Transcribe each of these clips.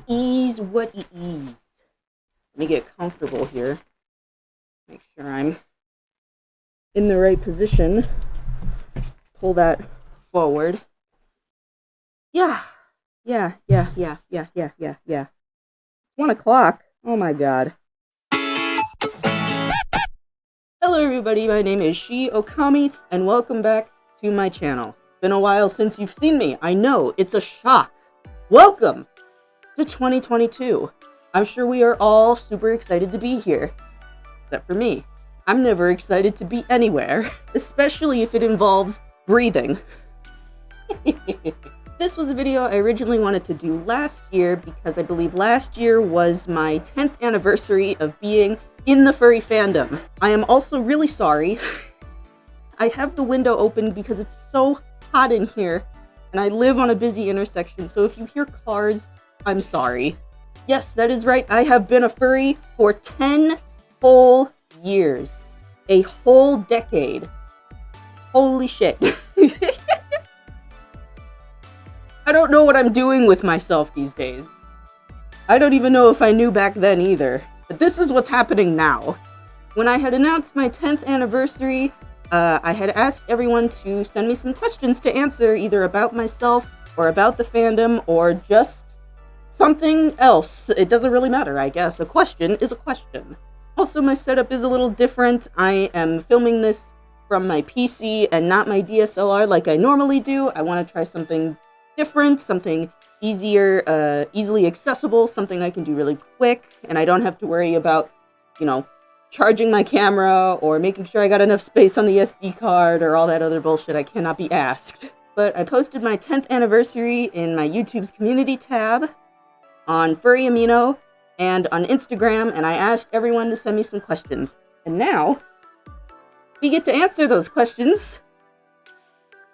Ease, what ease? Let me get comfortable here. Make sure I'm in the right position. Pull that forward. Yeah. 1 o'clock. Oh my god. Hello everybody, my name is Shi Okami, and welcome back to my channel. It's been a while since you've seen me. I know, it's a shock. Welcome to 2022. I'm sure we are all super excited to be here. Except for me. I'm never excited to be anywhere, especially if it involves breathing. This was a video I originally wanted to do last year because I believe last year was my 10th anniversary of being in the furry fandom. I am also really sorry. I have the window open because it's so hot in here, and I live on a busy intersection, so if you hear cars, I'm sorry. Yes, that is right, I have been a furry for 10 whole years. A whole decade. Holy shit. I don't know what I'm doing with myself these days. I don't even know if I knew back then either. But this is what's happening now. When I had announced my 10th anniversary, I had asked everyone to send me some questions to answer, either about myself or about the fandom or just something else. It doesn't really matter, I guess. A question is a question. Also, my setup is a little different. I am filming this from my PC and not my DSLR like I normally do. I want to try something different, something easier, easily accessible, something I can do really quick, and I don't have to worry about, charging my camera or making sure I got enough space on the SD card or all that other bullshit I cannot be asked. But I posted my 10th anniversary in my YouTube's community tab, on Furry Amino, and on Instagram, and I asked everyone to send me some questions. And now, we get to answer those questions.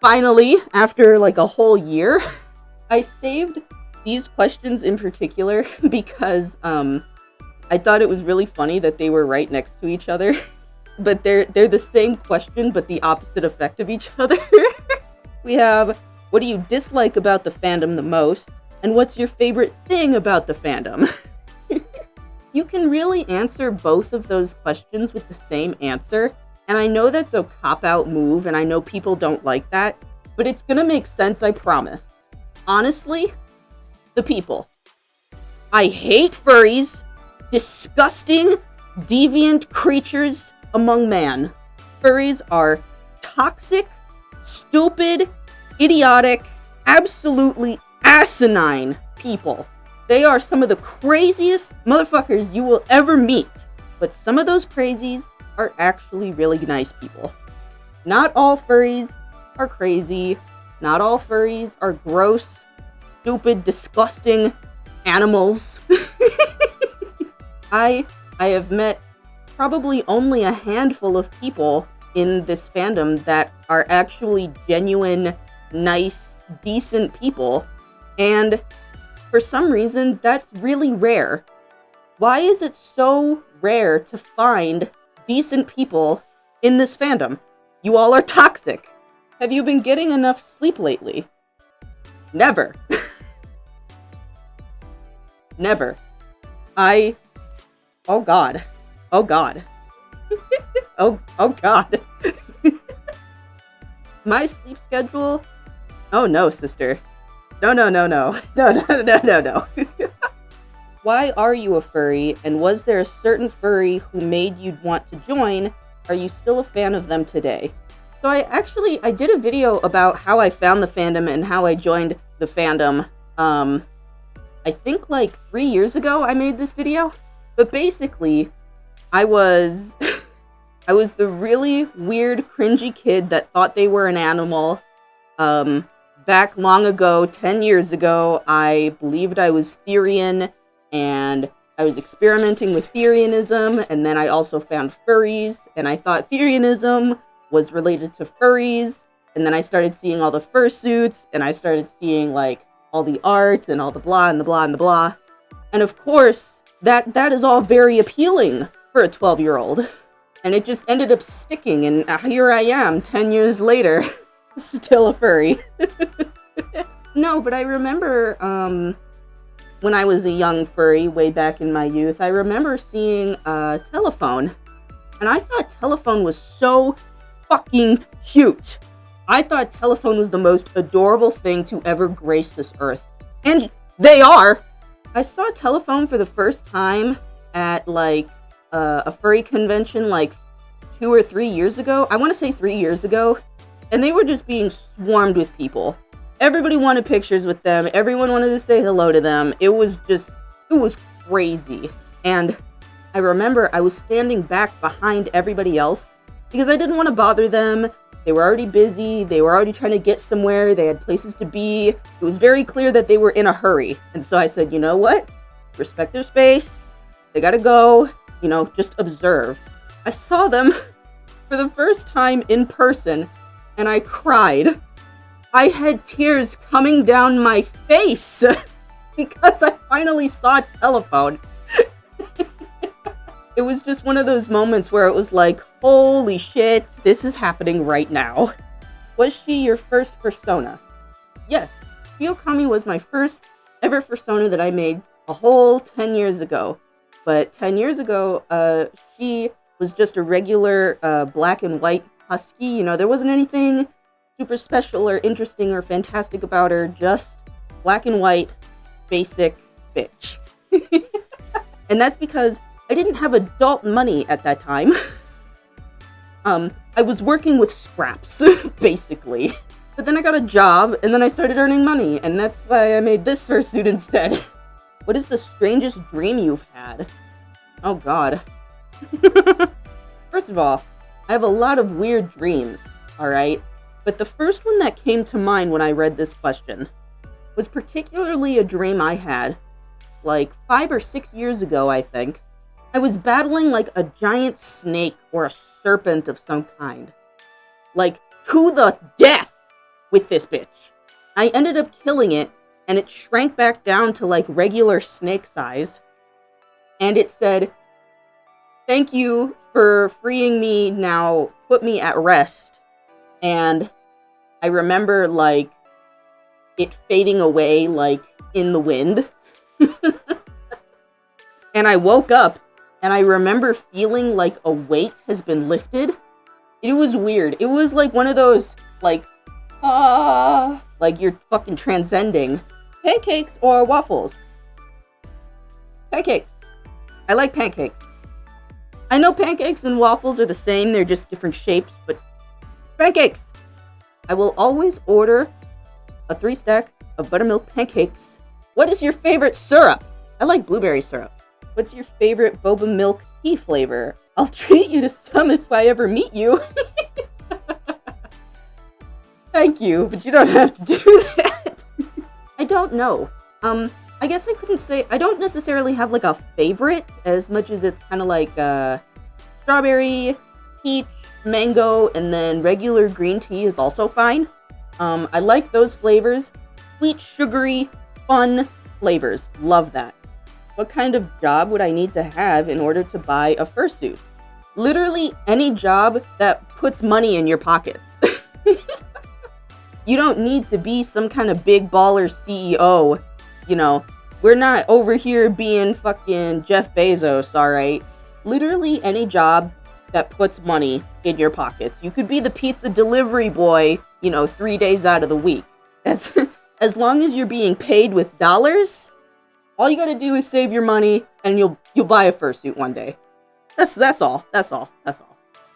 Finally, after like a whole year. I saved these questions in particular because I thought it was really funny that they were right next to each other. But they're the same question, but the opposite effect of each other. We have, what do you dislike about the fandom the most? And what's your favorite thing about the fandom? You can really answer both of those questions with the same answer. And I know that's a cop-out move, and I know people don't like that, but it's gonna make sense, I promise. Honestly, the people. I hate furries. Disgusting, deviant creatures among man. Furries are toxic, stupid, idiotic, absolutely asinine people. They are some of the craziest motherfuckers you will ever meet. But some of those crazies are actually really nice people. Not all furries are crazy. Not all furries are gross, stupid, disgusting animals. I have met probably only a handful of people in this fandom that are actually genuine, nice, decent people. And for some reason, that's really rare. Why is it so rare to find decent people in this fandom? You all are toxic. Have you been getting enough sleep lately? Never. Never. Oh god. Oh god. oh god. My sleep schedule? Oh no, sister. No. No. Why are you a furry, and was there a certain furry who made you want to join? Are you still a fan of them today? So I did a video about how I found the fandom and how I joined the fandom. I think like 3 years ago I made this video. But basically, I was the really weird, cringy kid that thought they were an animal. Back long ago, 10 years ago, I believed I was Therian, and I was experimenting with Therianism, and then I also found furries, and I thought Therianism was related to furries, and then I started seeing all the fursuits, and I started seeing, like, all the art, and all the blah, and the blah, and the blah. And of course, that is all very appealing for a 12-year-old. And it just ended up sticking, and here I am, 10 years later, still a furry. No, but I remember, when I was a young furry way back in my youth, I remember seeing Telephone, and I thought Telephone was so fucking cute. I thought Telephone was the most adorable thing to ever grace this earth. And they are! I saw Telephone for the first time at, like, a furry convention, like, 2 or 3 years ago. I want to say 3 years ago. And they were just being swarmed with people. Everybody wanted pictures with them. Everyone wanted to say hello to them. It was crazy. And I remember I was standing back behind everybody else because I didn't want to bother them. They were already busy. They were already trying to get somewhere. They had places to be. It was very clear that they were in a hurry. And so I said, you know what? Respect their space. They gotta go. You know, just observe. I saw them for the first time in person, and I cried. I had tears coming down my face because I finally saw Telephone. It was just one of those moments where it was like, holy shit, this is happening right now. Was she your first fursona? Yes, Shiyokami was my first ever fursona that I made a whole 10 years ago. But 10 years ago, she was just a regular black and white husky. You know, there wasn't anything super special or interesting or fantastic about her. Just black and white, basic bitch. And that's because I didn't have adult money at that time. I was working with scraps, basically. But then I got a job, and then I started earning money, and that's why I made this fursuit instead. What is the strangest dream you've had? Oh god. First of all, I have a lot of weird dreams, alright? But the first one that came to mind when I read this question was particularly a dream I had, like 5 or 6 years ago, I think. I was battling like a giant snake or a serpent of some kind. Like, to the death with this bitch. I ended up killing it, and it shrank back down to like regular snake size. And it said, "Thank you for freeing me, now put me at rest." And I remember like it fading away like in the wind. And I woke up and I remember feeling like a weight has been lifted. It was weird. It was like one of those like you're fucking transcending. Pancakes or waffles? Pancakes. I like pancakes. I know pancakes and waffles are the same, they're just different shapes, but pancakes! I will always order a 3-stack of buttermilk pancakes. What is your favorite syrup? I like blueberry syrup. What's your favorite boba milk tea flavor? I'll treat you to some if I ever meet you. Thank you, but you don't have to do that. I don't know. I guess I couldn't say, I don't necessarily have like a favorite as much as it's kind of like strawberry, peach, mango, and then regular green tea is also fine. I like those flavors. Sweet, sugary, fun flavors. Love that. What kind of job would I need to have in order to buy a fursuit? Literally any job that puts money in your pockets. You don't need to be some kind of big baller CEO. You know, we're not over here being fucking Jeff Bezos, alright? Literally any job that puts money in your pockets. You could be the pizza delivery boy, 3 days out of the week. As long as you're being paid with dollars, all you gotta do is save your money and you'll buy a fursuit one day. That's all.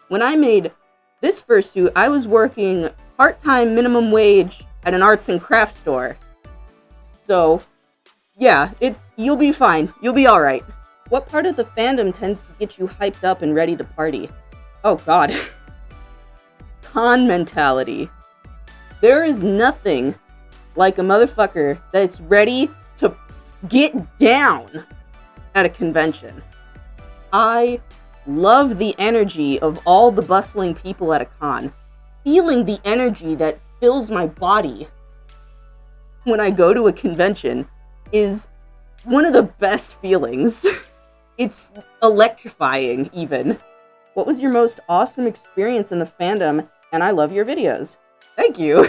When I made this fursuit, I was working part-time minimum wage at an arts and crafts store. So, yeah, you'll be fine. You'll be alright. What part of the fandom tends to get you hyped up and ready to party? Oh god. Con mentality. There is nothing like a motherfucker that's ready to get down at a convention. I love the energy of all the bustling people at a con. Feeling the energy that fills my body when I go to a convention is one of the best feelings. It's electrifying, even. What was your most awesome experience in the fandom? And I love your videos. Thank you.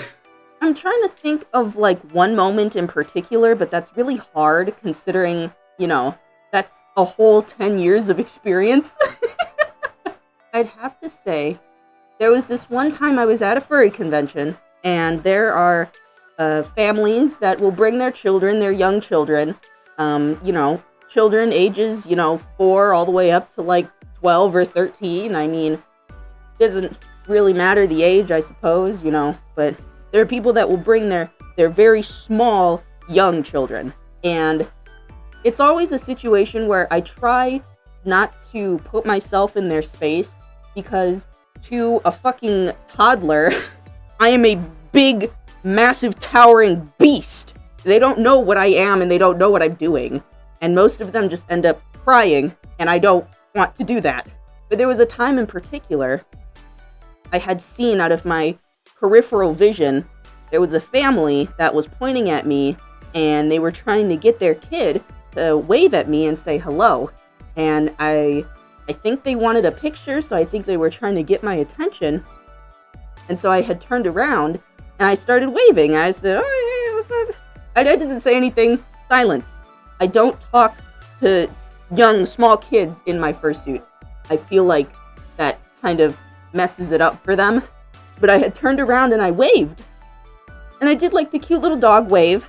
I'm trying to think of, like, one moment in particular, but that's really hard considering, that's a whole 10 years of experience. I'd have to say, there was this one time I was at a furry convention, and there are families that will bring their children, their young children, children ages, 4 all the way up to, like, 12 or 13. I mean, doesn't really matter the age, I suppose, but there are people that will bring their very small, young children. And it's always a situation where I try not to put myself in their space, because to a fucking toddler, I am a big, massive, towering beast. They don't know what I am, and they don't know what I'm doing. And most of them just end up crying, and I don't want to do that. But there was a time in particular I had seen out of my peripheral vision, there was a family that was pointing at me, and they were trying to get their kid to wave at me and say hello. And I think they wanted a picture, so I think they were trying to get my attention. And so I had turned around, and I started waving. I said, "Oh, hey, what's up?" I didn't say anything. Silence. I don't talk to young, small kids in my fursuit. I feel like that kind of messes it up for them. But I had turned around and I waved. And I did like the cute little dog wave.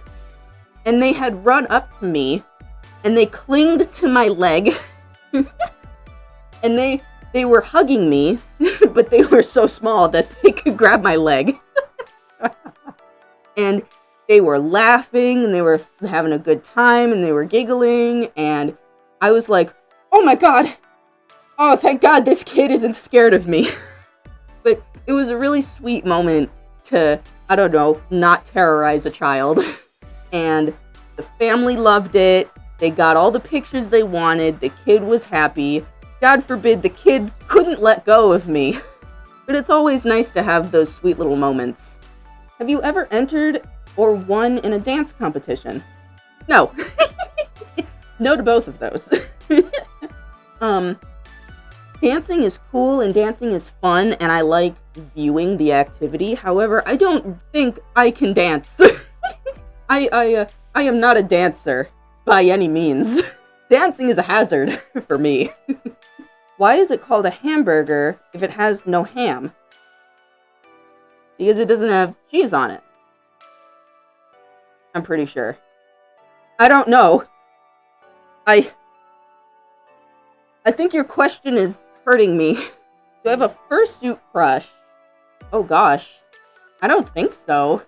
And they had run up to me, and they clinged to my leg. And they were hugging me, but they were so small that they could grab my leg. And they were laughing, and they were having a good time, and they were giggling, and I was like, oh my god! Oh, thank god this kid isn't scared of me. But it was a really sweet moment to, I don't know, not terrorize a child. And the family loved it. They got all the pictures they wanted. The kid was happy. God forbid the kid couldn't let go of me. But it's always nice to have those sweet little moments. Have you ever entered or won in a dance competition? No. No to both of those. Dancing is cool and dancing is fun, and I like viewing the activity. However, I don't think I can dance. I am not a dancer by any means. Dancing is a hazard for me. Why is it called a hamburger if it has no ham? Because it doesn't have cheese on it. I'm pretty sure. I don't know. I think your question is hurting me. Do I have a fursuit crush? Oh gosh. I don't think so.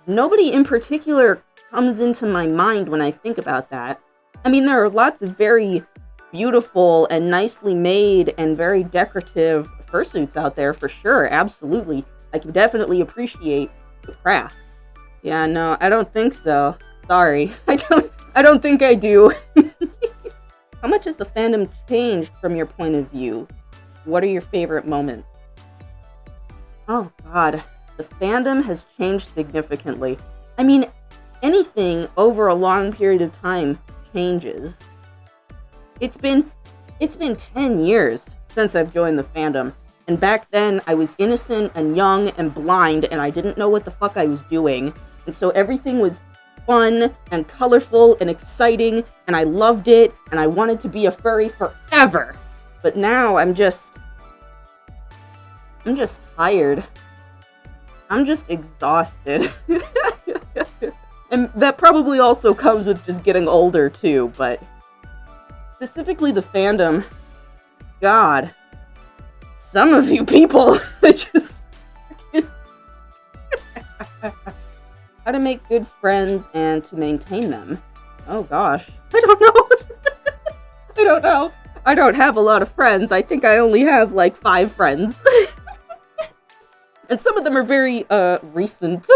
Nobody in particular comes into my mind when I think about that. I mean, there are lots of very beautiful and nicely made and very decorative fursuits out there for sure. Absolutely. I can definitely appreciate the craft. Yeah, no, I don't think so. Sorry. I don't think I do. How much has the fandom changed from your point of view? What are your favorite moments? Oh god, the fandom has changed significantly. I mean, anything over a long period of time changes. It's been 10 years since I've joined the fandom, and back then I was innocent and young and blind, and I didn't know what the fuck I was doing, and so everything was fun and colorful and exciting, and I loved it, and I wanted to be a furry forever. But now I'm just tired. I'm just exhausted. And that probably also comes with just getting older too, but specifically the fandom, god, some of you people just how to make good friends and to maintain them. Oh gosh, I don't know. I don't know. I don't have a lot of friends. I think I only have like 5 friends. And some of them are very recent.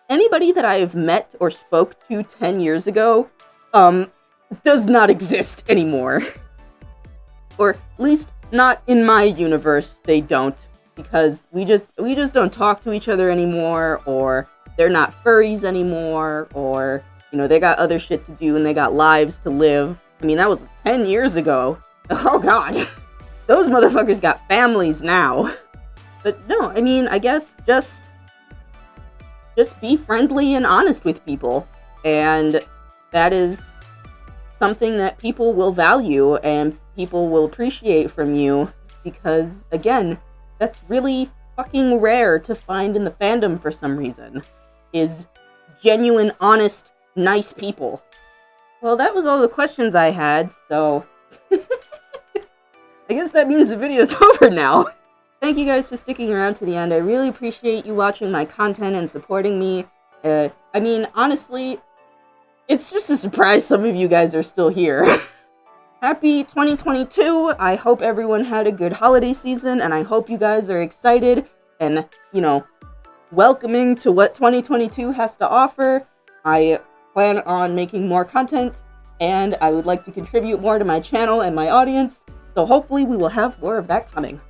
Anybody that I have met or spoke to 10 years ago does not exist anymore. Or at least not in my universe, they don't. Because we just don't talk to each other anymore, or they're not furries anymore, or, you know, they got other shit to do and they got lives to live. I mean, that was 10 years ago. Oh god. Those motherfuckers got families now. But no, I mean, I guess just be friendly and honest with people. And that is something that people will value and people will appreciate from you, because, again, that's really fucking rare to find in the fandom for some reason, is genuine, honest, nice people. Well, that was all the questions I had, so I guess that means the video's over now. Thank you guys for sticking around to the end. I really appreciate you watching my content and supporting me. I mean, honestly, it's just a surprise some of you guys are still here. Happy 2022! I hope everyone had a good holiday season, and I hope you guys are excited and, you know, welcoming to what 2022 has to offer. I plan on making more content, and I would like to contribute more to my channel and my audience, so hopefully we will have more of that coming.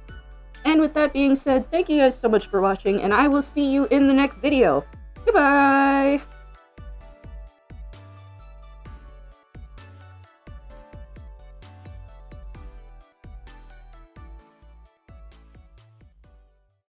And with that being said, thank you guys so much for watching, and I will see you in the next video. Goodbye!